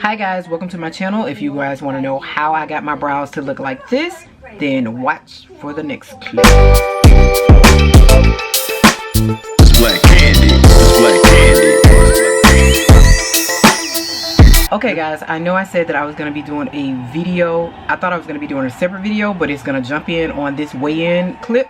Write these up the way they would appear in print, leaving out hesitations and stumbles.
Hi guys, welcome to my channel. If you guys want to know how I got my brows to look like this, then watch for the next clip. It's Black Candy. It's Black Candy. Okay guys, I know I said that I was going to be doing a video. I thought I was going to be doing a separate video, but it's going to jump in on this weigh-in clip.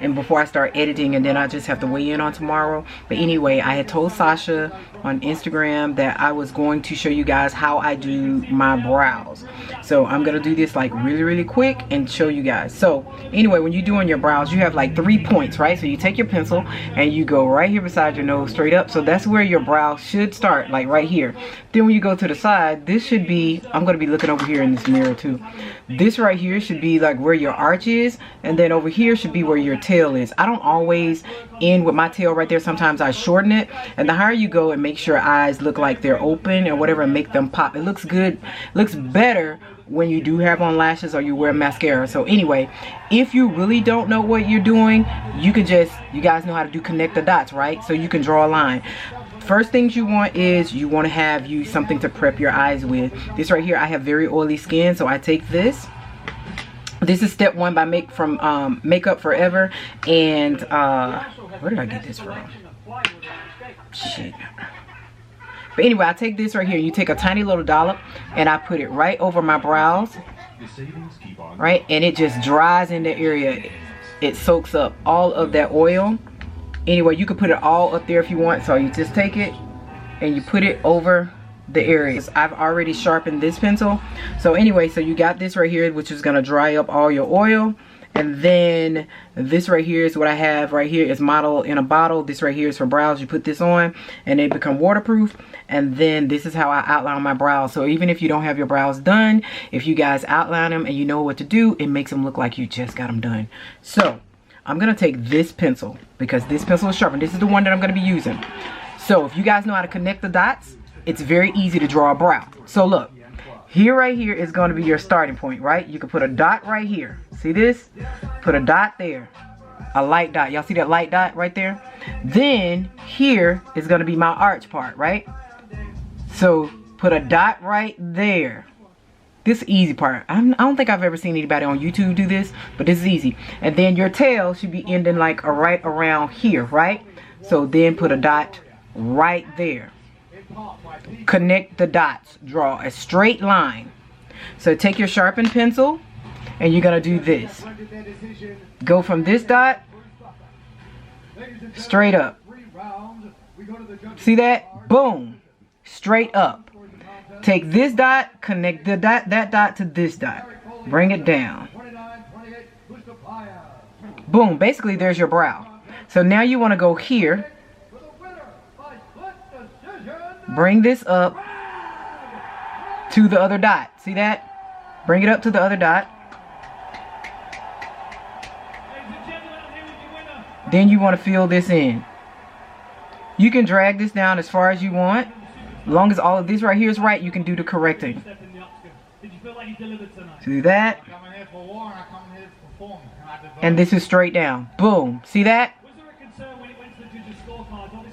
And before I start editing, and then I just have to weigh in on tomorrow. But anyway, I had told Sasha on Instagram that I was going to show you guys how I do my brows. So I'm going to do this like really quick and show you guys. So anyway, when you're doing your brows, you have like 3 points, right? So you take your pencil and you go right here beside your nose straight up. So that's where your brow should start, like right here. Then when you go to the side, this should be, I'm going to be looking over here in this mirror too. This right here should be like where your arch is, and then over here should be where your tail is. I don't always end with my tail right there. Sometimes I shorten it, and the higher you go, and make sure your eyes look like they're open or whatever, and make them pop. It looks good, looks better when you do have on lashes or you wear mascara. So anyway, if you really don't know what you're doing, you can just, you guys know how to do connect the dots, right? So you can draw a line. First things you want is you want to have something to prep your eyes with. This right here, I have very oily skin, so I take this. This is step 1 by Makeup Forever. And where did I get this from? Shit. But anyway, I take this right here. You take a tiny little dollop and I put it right over my brows, right? And it just dries in the area. It soaks up all of that oil. Anyway, you can put it all up there if you want. So you just take it and you put it over the areas. I've already sharpened this pencil. So anyway, so you got this right here, which is gonna dry up all your oil. And then this right here is what I have right here. Is Model in a Bottle. This right here is for brows. You put this on and they become waterproof. And then this is how I outline my brows. So even if you don't have your brows done, if you guys outline them and you know what to do, it makes them look like you just got them done. So I'm gonna take this pencil because this pencil is sharpened. This is the one that I'm gonna be using. So if you guys know how to connect the dots, it's very easy to draw a brow. So look, here right here is going to be your starting point, right? You can put a dot right here. See this? Put a dot there. A light dot. Y'all see that light dot right there? Then here is going to be my arch part, right? So put a dot right there. This easy part. I don't think I've ever seen anybody on YouTube do this, but this is easy. And then your tail should be ending like right around here, right? So then put a dot right there. Connect the dots. Draw a straight line. So take your sharpened pencil and you're gonna do this. Go from this dot straight up. See that? Boom. Straight up. Take this dot, connect the dot, that dot to this dot. Bring it down. Boom. Basically there's your brow. So now you want to go here. Bring this up to the other dot. See that? Bring it up to the other dot. Then you want to fill this in. You can drag this down as far as you want. As long as all of this right here is right, you can do the correcting. Do that. And this is straight down. Boom. See that?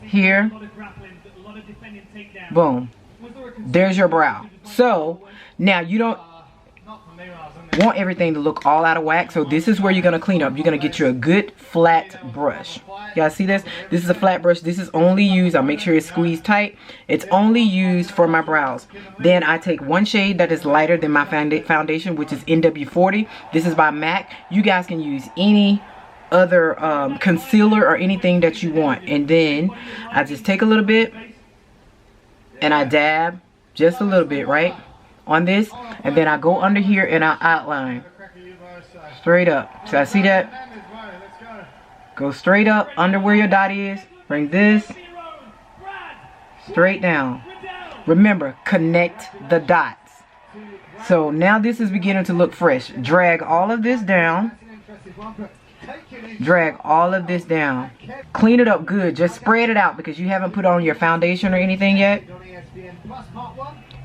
Here. Boom. There's your brow. So now you don't want everything to look all out of whack. So this is where you're going to clean up. You're going to get you a good flat brush. Y'all see this? This is a flat brush. This is only used, I'll make sure it's squeezed tight. It's only used for my brows. Then I take one shade that is lighter than my foundation, which is NW40. This is by MAC. You guys can use any other concealer or anything that you want. And then I just take a little bit and I dab just a little bit, right, on this, and then I go under here and I outline straight up. So I see that? Go straight up under where your dot is. Bring this straight down. Remember, connect the dots. So now this is beginning to look fresh. Drag all of this down. Drag all of this down. Clean it up good. Just spread it out because you haven't put on your foundation or anything yet.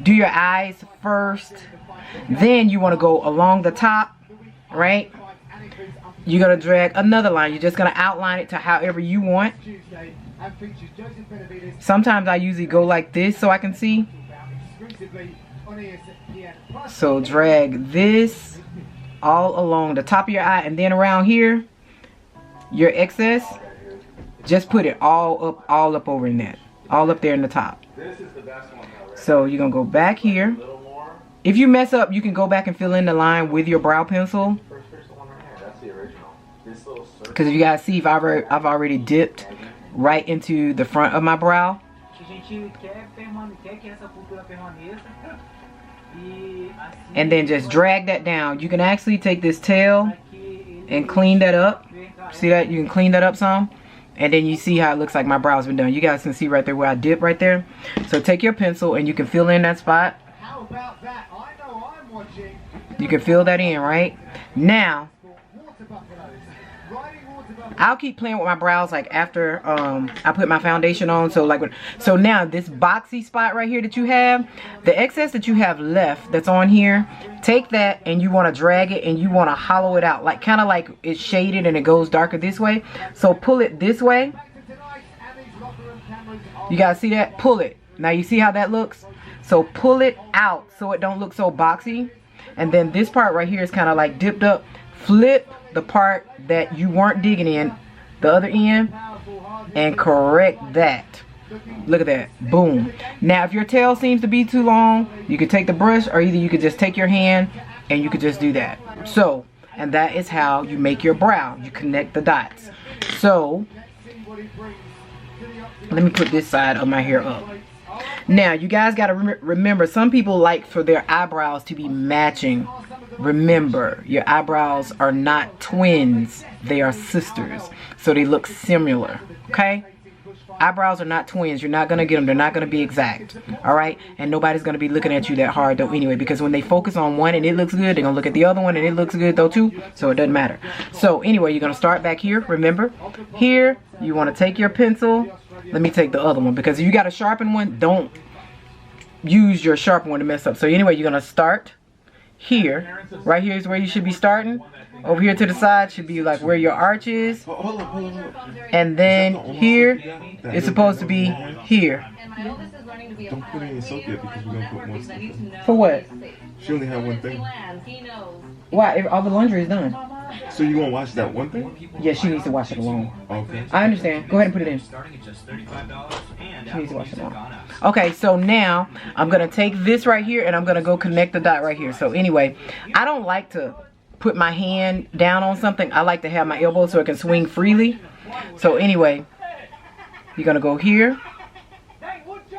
Do your eyes first. Then you want to go along the top, right? You're going to drag another line. You're just going to outline it to however you want. Sometimes I usually go like this so I can see. So drag this all along the top of your eye, and then around here, your excess, just put it all up over in that, all up there in the top. So you're gonna go back here. If you mess up, you can go back and fill in the line with your brow pencil. Because you guys see, I've already dipped right into the front of my brow. And then just drag that down. You can actually take this tail and clean that up. See that? You can clean that up some. And then you see how it looks like my brow's been done. You guys can see right there where I dip right there. So take your pencil and you can fill in that spot. You can fill that in, right? Now, I'll keep playing with my brows like after I put my foundation on. So now this boxy spot right here that you have, the excess that you have left that's on here, take that and you want to drag it and you want to hollow it out, like kind of like it's shaded and it goes darker this way. So pull it this way. You guys see that? Pull it. Now you see how that looks? So pull it out so it don't look so boxy. And then this part right here is kind of like dipped up. Flip the part that you weren't digging in, the other end, and correct that. Look at that. Boom. Now if your tail seems to be too long, you could take the brush, or either you could just take your hand and you could just do that. So, and that is how you make your brow. You connect the dots. So let me put this side of my hair up. Now you guys got to remember, some people like for their eyebrows to be matching. Remember, your eyebrows are not twins, they are sisters, so they look similar. Okay, eyebrows are not twins. You're not gonna get them, they're not gonna be exact. All right, and nobody's gonna be looking at you that hard though anyway, because when they focus on one and it looks good, they're gonna look at the other one and it looks good though too, so it doesn't matter. So anyway, you're gonna start back here. Remember, here you want to take your pencil. Let me take the other one, because if you got a sharpened one, don't use your sharpened one to mess up. So anyway, you're gonna start here. Right here is where you should be starting. Over here to the side should be like where your arch is. And then here is supposed to be here. Don't put it in soak yet, because we're gonna put more stuff in. For what? She only had one thing. Why? All the laundry is done. So you won't wash that one thing? Yeah, she needs to wash it alone. Okay. I understand. Go ahead and put it in. She needs to wash it alone. Okay, so now I'm going to take this right here and I'm going to go connect the dot right here. So anyway, I don't like to put my hand down on something. I like to have my elbow so it can swing freely. So anyway, you're going to go here,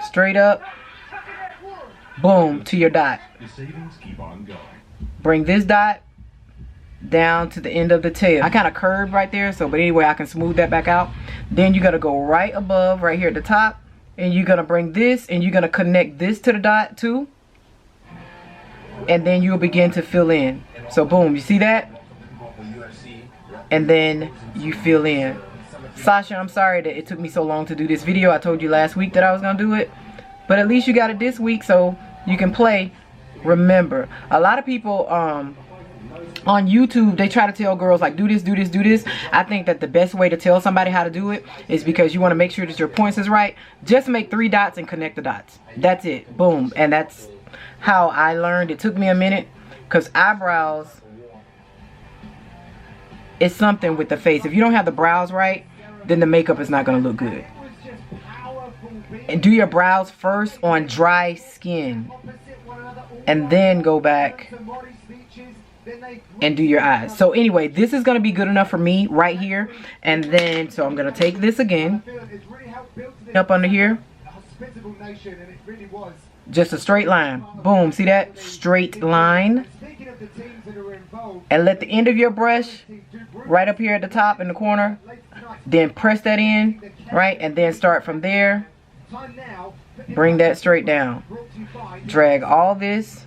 straight up, boom, to your dot. Bring this dot down to the end of the tail. I kind of curved right there, so but anyway, I can smooth that back out. Then you're gonna go right above, right here at the top, and you're gonna bring this and you're gonna connect this to the dot too, and then you'll begin to fill in. So boom, you see that? And then you fill in. Sasha, I'm sorry that it took me so long to do this video. I told you last week that I was gonna do it, but at least you got it this week so you can play. Remember, a lot of people on YouTube, they try to tell girls like do this, do this, do this. I think that the best way to tell somebody how to do it is because you want to make sure that your points is right. Just make 3 dots and connect the dots. That's it. Boom. And that's how I learned. It took me a minute, because eyebrows is something with the face. If you don't have the brows right, then the makeup is not going to look good. And do your brows first on dry skin, and then go back and do your eyes. So anyway, this is going to be good enough for me right here. And then, so I'm going to take this again, up under here, just a straight line. Boom, see that? Straight line. And let the end of your brush right up here at the top in the corner, then press that in, right? And then start from there. Bring that straight down. Drag all this.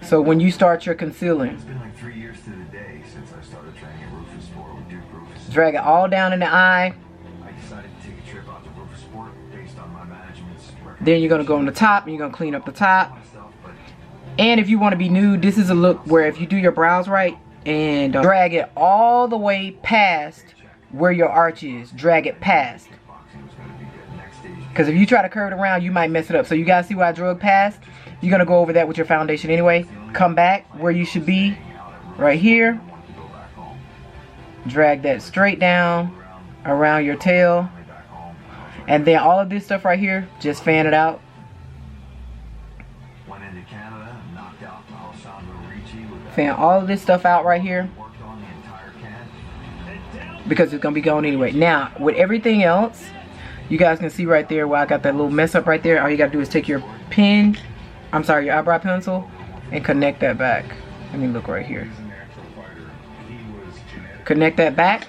So when you start your concealing, It's been like 3 years to the day since I started training at Rufus Sport with Duke Rufus. drag it all down in the eye. I decided to take a trip out to Rufus Sport based on my management's Then you're going to go on the top and you're going to clean up the top. myself, but And if you want to be nude, this is a look where if you do your brows right and drag it all the way past where your arch is, drag it past. boxing was going to be the next stage Because if you try to curve it around, you might mess it up. So you guys see where I drug past? You're going to go over that with your foundation anyway. Come back where you should be. Right here. Drag that straight down around your tail. And then all of this stuff right here, just fan it out. Fan all of this stuff out right here. Because it's going to be going anyway. Now, with everything else, you guys can see right there where I got that little mess up right there. All you got to do is take your pen, I'm sorry, your eyebrow pencil, and connect that back. Let me look right here. Connect that back.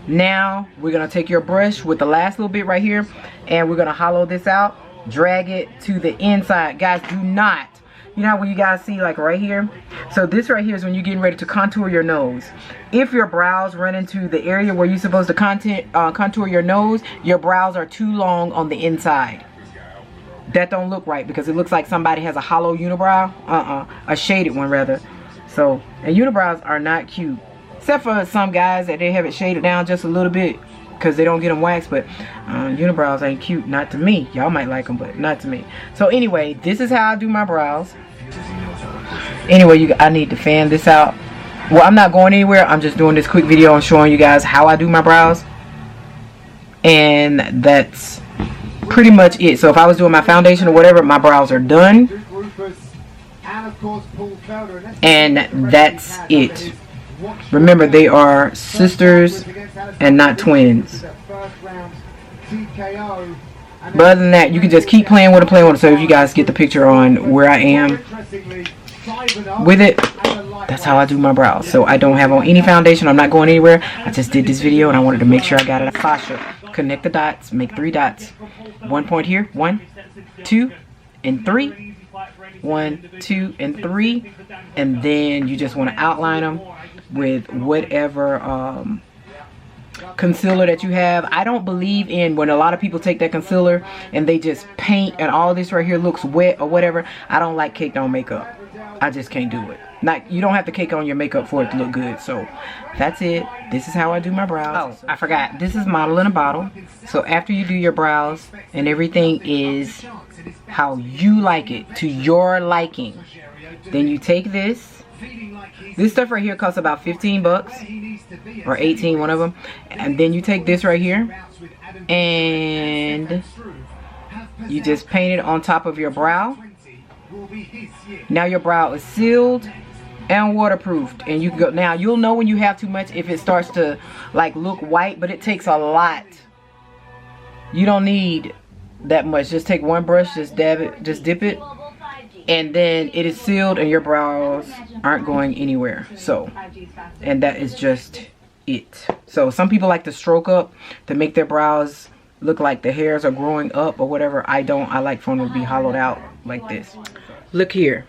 Now, we're going to take your brush with the last little bit right here, and we're going to hollow this out. Drag it to the inside. Guys, do not. You know when you guys see like right here? So this right here is when you're getting ready to contour your nose. If your brows run into the area where you're supposed to contour your nose, your brows are too long on the inside. That don't look right because it looks like somebody has a hollow unibrow. A shaded one rather. So, and unibrows are not cute. Except for some guys that they have it shaded down just a little bit because they don't get them waxed. But unibrows ain't cute. Not to me. Y'all might like them, but not to me. So anyway, this is how I do my brows. Anyway, I need to fan this out. Well, I'm not going anywhere. I'm just doing this quick video and showing you guys how I do my brows. And that's pretty much it. So if I was doing my foundation or whatever, my brows are done. And that's it. Remember, they are sisters and not twins. But other than that, you can just keep playing with it, So if you guys get the picture on where I am with it, that's how I do my brows. So I don't have on any foundation. I'm not going anywhere. I just did this video and I wanted to make sure I got it. Fascia. Connect the dots. Make 3 dots. 1 point here. 1, 2, and 3. 1, 2, and 3. And then you just want to outline them with whatever concealer that you have. I don't believe in when a lot of people take that concealer and they just paint and all this right here looks wet or whatever. I don't like caked on makeup. I just can't do it. You don't have to cake on your makeup for it to look good. So that's it. This is how I do my brows. Oh, I forgot. This is Model in a Bottle. So after you do your brows and everything is how you like it, to your liking, then you take this. This stuff right here costs about 15 bucks or 18, one of them. And then you take this right here and you just paint it on top of your brow. Now your brow is sealed and waterproofed, and you can go. Now you'll know when you have too much if it starts to like look white, but it takes a lot. You don't need that much. Just take one brush, just dab it, just dip it, and then it is sealed and your brows aren't going anywhere. So, and that is just it. So some people like to stroke up to make their brows look like the hairs are growing up or whatever. I don't. I like for them to be hollowed out like this. Look here.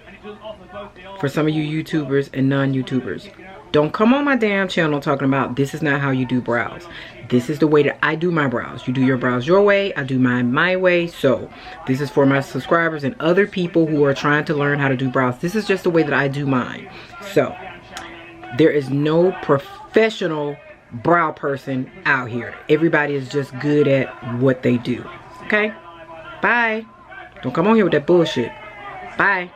For some of you YouTubers and non-YouTubers, don't come on my damn channel talking about this is not how you do brows. This is the way that I do my brows. You do your brows your way, I do mine my way. So this is for my subscribers and other people who are trying to learn how to do brows. This is just the way that I do mine. So there is no professional brow person out here. Everybody is just good at what they do. Okay? Bye. Don't come on here with that bullshit. Bye.